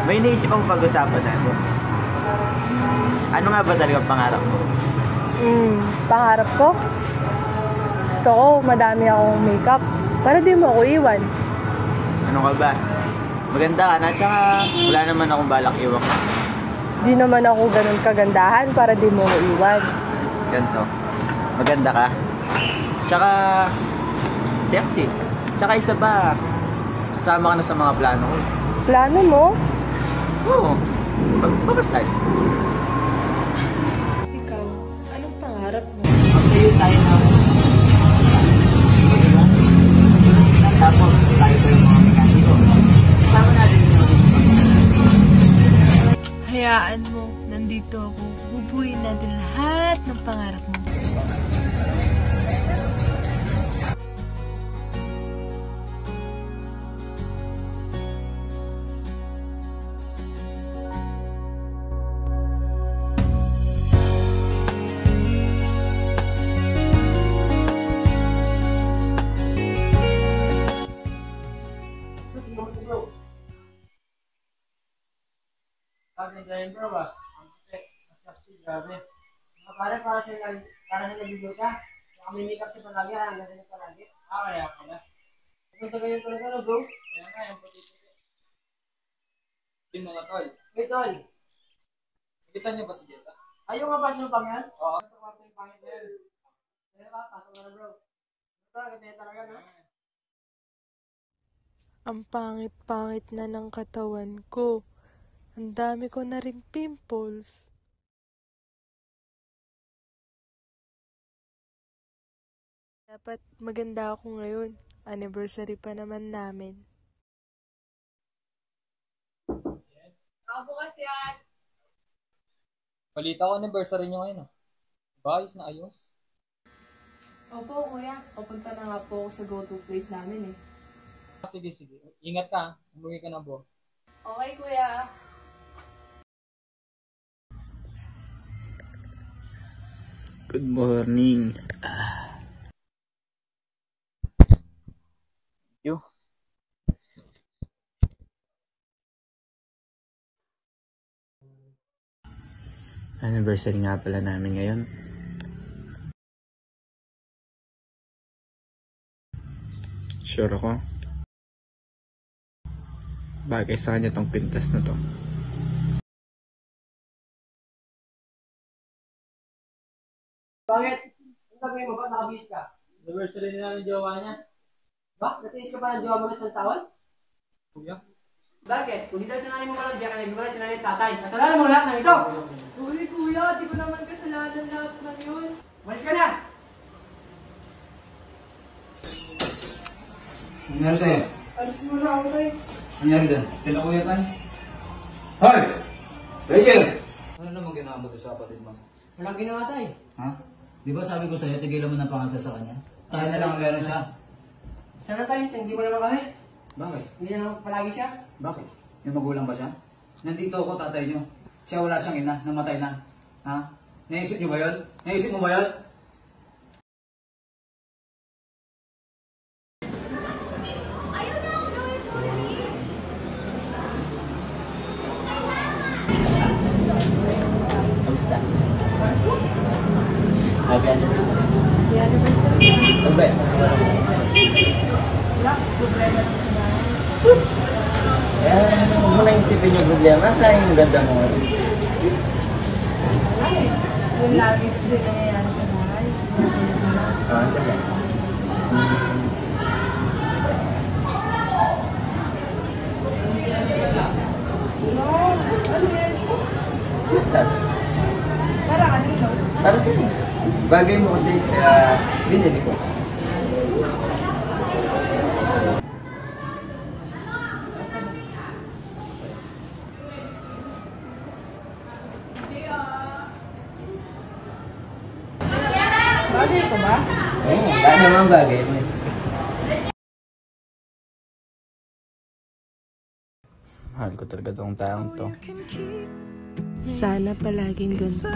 May iniisip akong pag-usapan natin. Ano nga ba talaga pangarap mo? Pangarap ko? Gusto ko madami akong makeup para di mo ako iwan. Ano ka ba? Maganda ka na, tsaka wala naman akong balak iwan ka. Di naman ako ganun kagandahan para di mo ako iwan. Ganto. Maganda ka. Tsaka sexy. Tsaka isa pa, kasama ka na sa mga plano ko. Plano mo? Oo. Magpapasal. Ikaw, anong pangarap mo? Mag-tayo tayo na. Tapos tayo pa yung mga mekaniko. Kasama natin yung mga Hayaan mo, nandito ako. Bubuhin natin lahat ng pangarap mo. Sabi ng bro ba? Ang check, masaksi, grabe. Mga pare, para sa nabibigay ka. Kami makeup siya palagi, ang ganda niya palagi. Kaya pala. Kung sa ganyan talaga na bro? Kaya nga, yung puti-puti. Yung mga tol. Hey tol! Nakita niyo ba si Jetta? Ay, yung kapas ng pangyan? Oo. Sa kwarto yung pangyan na yun. Kaya ba, pasok na bro. Ito, ganda talaga no? Ang pangit-pangit na ng katawan ko. Ang dami ko na ring pimples. Dapat maganda ako ngayon. Anniversary pa naman namin. Ako bukas yan! Balita ko anniversary nyo ngayon ah. Ba, ayos na ayos. Opo, kuya. Pupunta na nga po ako sa go-to place namin eh. Sige, sige. Ingat ka. Umuwi ka na, bro. Okay, kuya. Good morning. Yo. Anniversary nga pala namin ngayon. Sure ako. Bagay sa kanya tong pintas na to. Bakit? Ang gagawin mo ba? Nakabihis ka? Anniversary nila ng jowa niya. Ba? Natiis ka pa ng jowa mo ng isang taon? Kuya? Bakit? Kung di dahil sinanay mo ka lang, diyan ka nagbibalay sinanay tatay. Kasalanan mo lahat ng ito! Sorry, kuya. Di ko naman kasalanan lahat ng yun. Malis ka na! Nangyari sa'yo? Alis mo na ako, tay. Nangyari doon? Sila kuya kan? Hoy! Ranger! Ano naman ginawa mo doon sa kapatid mo? Walang ginawa tayo. Ha? Di ba sabi ko sa'yo, tigilan mo ng pangasal sa kanya? Tayo na lang ang meron siya. Sana tayo, hindi mo naman kami. Bakit? Hindi na naman palagi siya. Bakit? May magulang ba siya? Nandito ako, tatay niyo. Siya wala siyang ina, namatay na. Ha? Naisip niyo ba yun? Naisip mo ba yun? Kamusta? Happy anniversary. Happy anniversary. Tabi. Wala, problema lang sa bahay. Sus! Huwag mo na isipin yung problema. Saan yung ganda mo? Ay, yung lagi kasi nangyayari sa bahay. Tabi. No, ano yan? Tas, Para ka dito. para sa'yo. Bagay mo kasi, kaya binili ko. Bagay ko ba? Oo, dahil naman bagay mo. Mahal ko talaga tong taong to. Sana palaging ganito.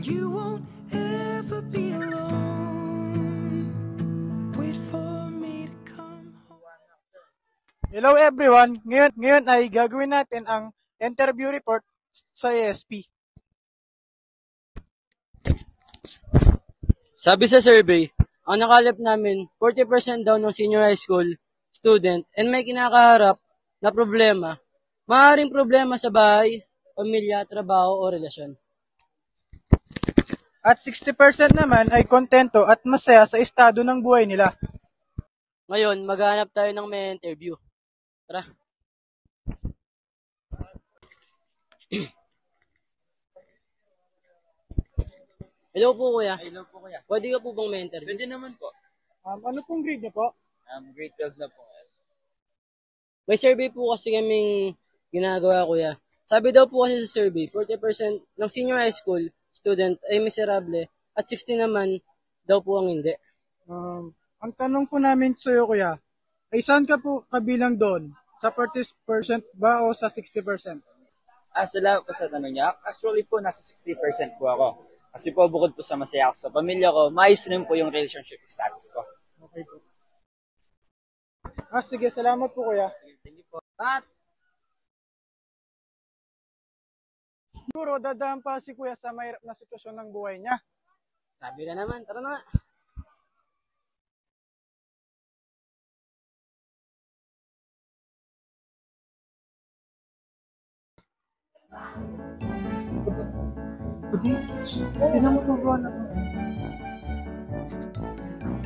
You won't ever be alone. Hello everyone! Ngayon ay gagawin natin ang interview report sa ASP. Sabi sa survey, ang nakalap namin, 40% daw ng senior high school student and may kinakaharap na problema. Maaaring problema sa bahay, pamilya, trabaho o relasyon. At 60% naman ay kontento at masaya sa estado ng buhay nila. Ngayon, maghanap tayo ng may interview. Tara. Hello po kuya. Hello po kuya. Pwede ka po bang may interview? Pwede naman po. Ano pong grade niyo po? Grade 12 na po. May survey po kasi kaming ginagawa kuya. Sabi daw po kasi sa survey, 40% ng senior high school student ay miserable at 60 naman daw po ang hindi. Ang tanong po namin sa iyo kuya, ay saan ka po kabilang doon? Sa 40% ba o sa 60%? Salamat po sa tanong niya. Actually po, nasa 60% po ako. Kasi po, bukod po sa masaya ako sa pamilya ko, maayos rin po yung relationship status ko. Okay po. Sige, salamat po kuya. Thank you po. Siguro dadaan pa si kuya sa mahirap na sitwasyon ng buhay niya. Sabi ka naman, tara na.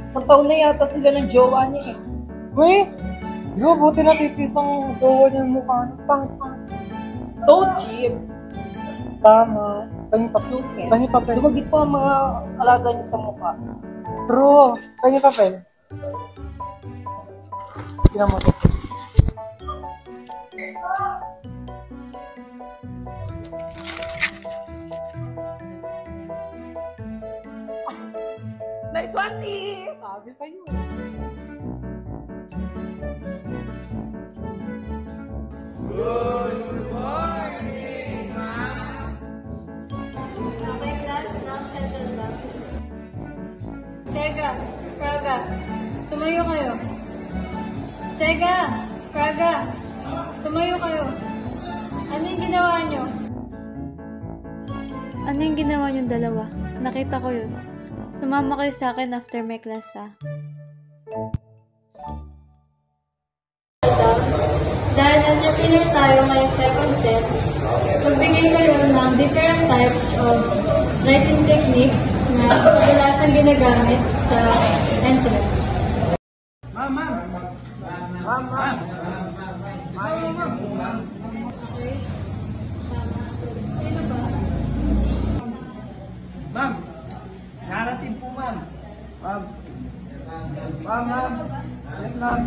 Sa taon na yata sila ng jowa niya eh. Uy! Yo, buti natitis ang jowa niya yung mukha. Pangit-pangit. So cheap. Tama. Pahingi papel. Lumagit pa ang mga alaga niya sa mukha. Bro, pahingi papel. Tingnan mo to. Nice one, T! Sabi sa'yo. Okay, class, now settle down. Sega, Praga, tumayo kayo. Sega, Praga, tumayo kayo. Ano yung ginawa nyo? Ano yung ginawa niyong dalawa? Nakita ko yun. Sumama kayo sa akin after my class, ha? Dahil entrepreneur tayo ngayong second set, magbigay kayo ng different types of writing techniques na kadalasang ginagamit sa entrance. Okay. Tama. Sino ba? Ma'am, narrative po ma'am. Ma'am. Yes ma'am.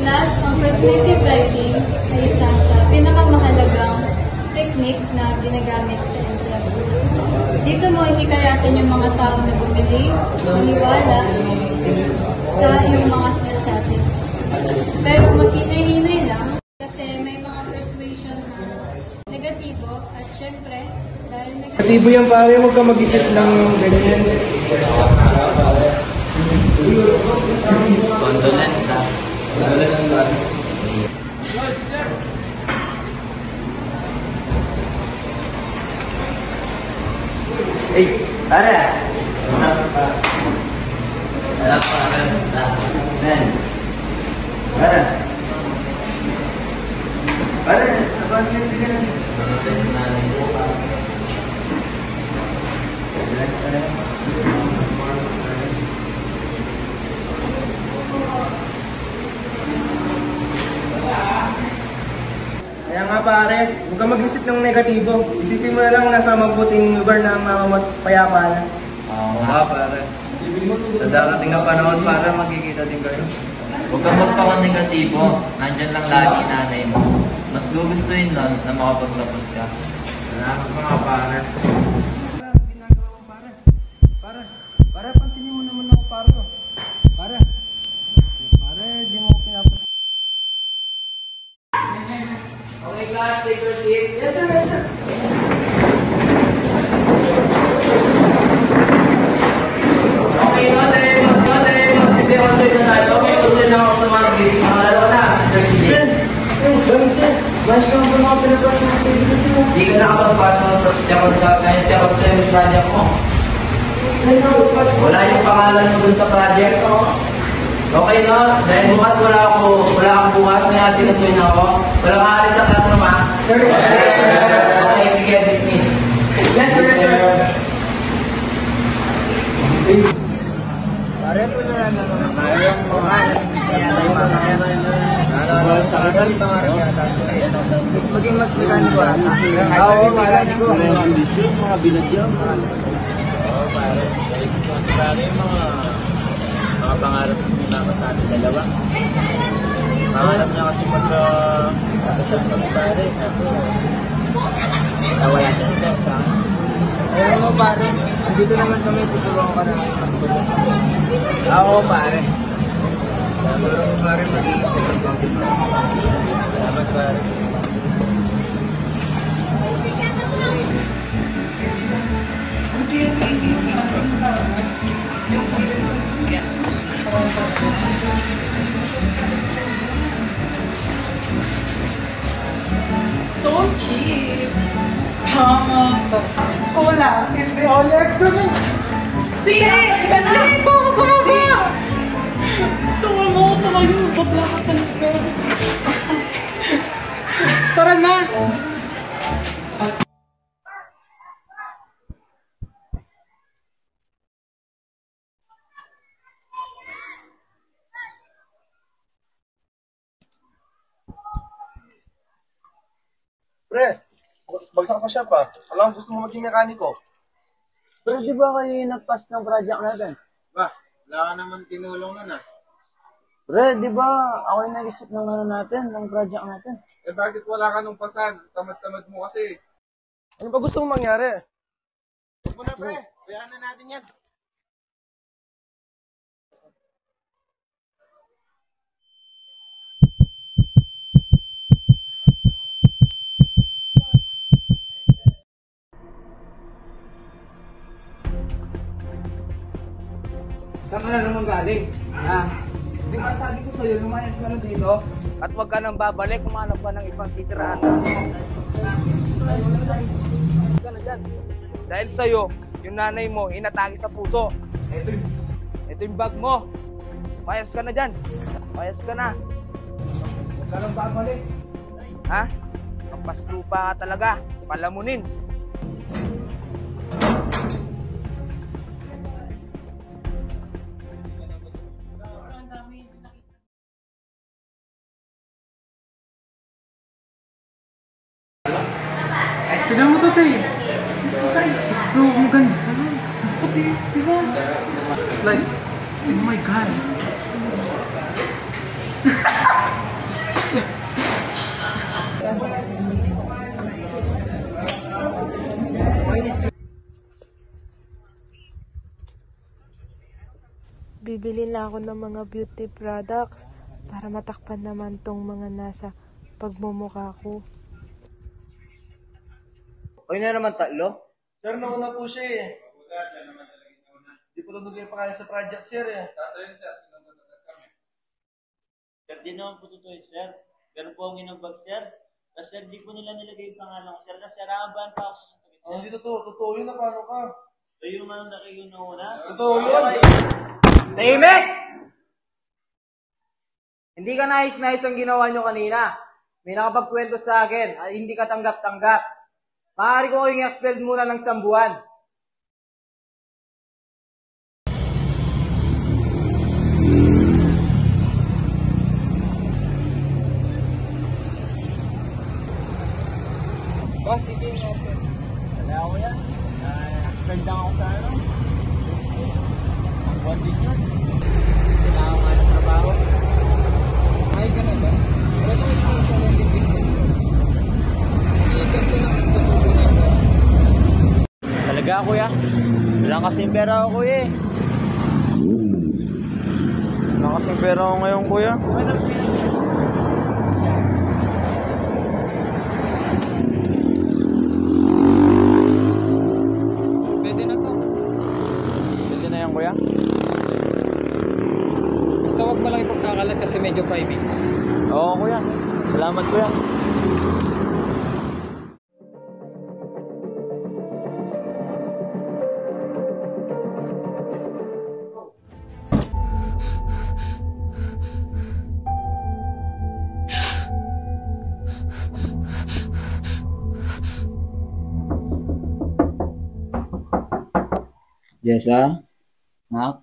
Last, ang persuasive writing ay isa sa pinakamahalagang technique na ginagamit sa interview. Dito mo hikayatin yung mga tao na bumili, maniwala sa iyong mga sinasabi. Pero maghinay-hinay lang kasi may mga persuasion na negatibo at syempre, dahil Negatibo yan pare, huwag ka mag-isip ng ganyan. Hey, pare! Kaya nga pare, huwag ka mag-isip ng negatibo. Isipin mo na lang nasa mabuting lugar na mamapayapa. Oo nga pare. Sa darating na panahon para magkikita din kayo. Huwag kang magpaka-negatibo. Nandyan lang lagi nanay mo. Mas gugustuhin nun na makapagtapos ka. Salamat mga pare. Pare, pansinin mo naman ako pare. Pare, di mo ako pinapansin. Okay, class, take your seat. Yes, sir. na-scout sa'yo yung project mo. Wala yung pangalan mo dun sa project. Okay, no? Dahil bukas wala kang bukas, may asikasuin ako. Walang aalis sa classroom, ha? Okay, sige, dismiss. Yes, sir, sir. Pare, ito na lang naman. Yung mga nabibis niya tayo mga sa akin, pangarap yata. Maging mag-mekaniko ata. Oo, mekaniko. Mga binagyan. Oo, pare. Naisip ko kasi pare yung mga pangarap ng mga sa amin dalawa. Pangarap niya kasi magkakasal kami pare. Kaso, wala siya nito sa akin. Ayaw mo pare, andito naman kami, tutulungan ka namin. Oo pare. Tulungan mo pare, mag-iipit ang bakit mo. Salamat pare. So cheap. Tama. Cola is the only experiment. Sige! Sige! Ito! Sumasa! Tama mo! Tama yun! Bakla ka talaga. Tara na! Pre, bagsak pa siya pa. Alam, gusto mo maging mekaniko. Pero di ba kayo yung nag-pass ng project natin? Ba, wala ka naman tinulong nun ah. Pre, di ba ako yung nag-isip ng ng project natin? Eh bakit wala ka nung pasan? Tamad-tamad mo kasi. Ano ba gusto mo mangyari? Huwag mo na pre, bayaan na natin yan. Saan ka na naman galing? Ha? Di ba sabi ko sa'yo, lumayas ka na dito? At huwag ka nang babalik, kumanap ka ng ibang titirahan. Lumayas ka na dyan. Dahil sa'yo, yung nanay mo, inatake sa puso. Ito yung bag mo. Lumayas ka na dyan. Lumayas ka na. Huwag ka nang babalik. Ha? Kapaslupa ka talaga. Palamunin. Tignan mo to, Tay. So, ang ganda. Puti, di ba? Like, oh my God. Bibili na ako ng mga beauty products para matakpan naman tong mga nasa pagmumukha ko. Okay na naman tatlo? Sir, nauna po siya eh. Hindi po nandun yung pangalan sa project, sir eh. Sir, di naman po totoo sir. Pero po ang inambag sir. Tapos sir, di po nila nilagay yung pangalan ko sir. Nasaraban pa ako sa sakit sir. Hindi totoo. Totoo yun na paano ka? So yung ano nakikita na una. Totoo yun! Tahimik! Hindi ka nais-nais ang ginawa nyo kanina. May nakapagkwento sa akin at hindi ka tanggap-tanggap. Maaari ko kayong i-expel muna ng sambuan. Boss, sige nga sir. Wala ako yan. Expert lang ako sa Facebook. Isang buwan din yun. Kailangan ko nga ng trabaho. Ay, ganun ba? Wala mo yung mga ng business ko. Talaga kuya? Wala kasing pera ako kuya eh. Wala kasing pera ako ngayon kuya. Pwede na to. Pwede na yan kuya? Basta wag mo lang ipagkakalat kasi medyo private. Oo kuya. Salamat kuya. Jessa? Nak?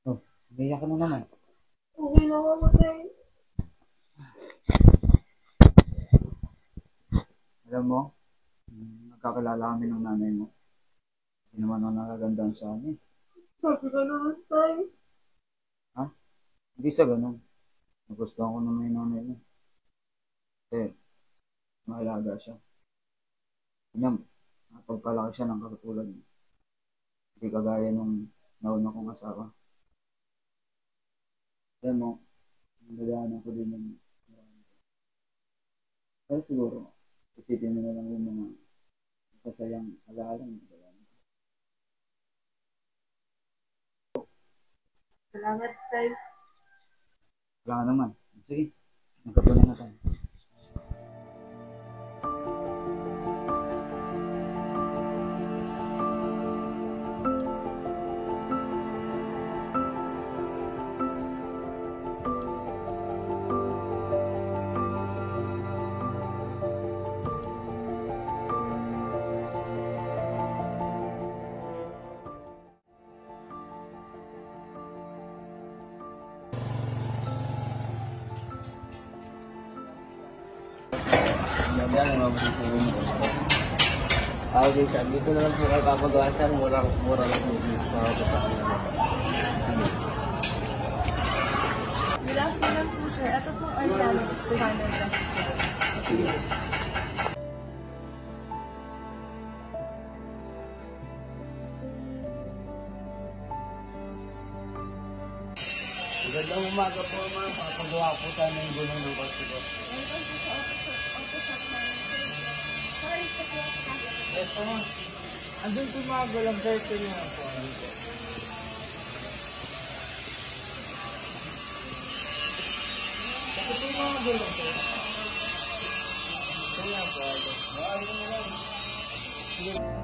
Oh, umiyak ka na naman. Okay lang ako, Tay. Alam mo, nagkakilala kami ng nanay mo. Hindi naman ako nakagandaan sa amin. Sabi ka naman, Tay. Ha? Hindi sa ganun. Nagustuhan ko naman yung nanay mo. Kasi, maalaga siya. Kanyang, napagpalaki siya ng katulad mo. Hindi kagaya nung nauna kong asawa. Alam mo, nagdadaanan ko din ng pero siguro, isipin mo na lang yung mga masasayang alaala mo. Salamat, Tay. Wala ka naman. Sige, nagkapunan na tayo. Yan, mabusisihin mo. Okay, sir. Dito na lang po kayo papagawa, sir. Mura lang po dito sa kapatid. Sige. Good afternoon po, sir. Ito pong our talent is 200 sir. Sige. Magandang umaga po, ma'am. Papagawa po tayo ng gulong ng kotse. Ito mo. Andun po mga gulang circle nyo po. Ito po mga gulang po. Ito nga po. Ayun mo lang.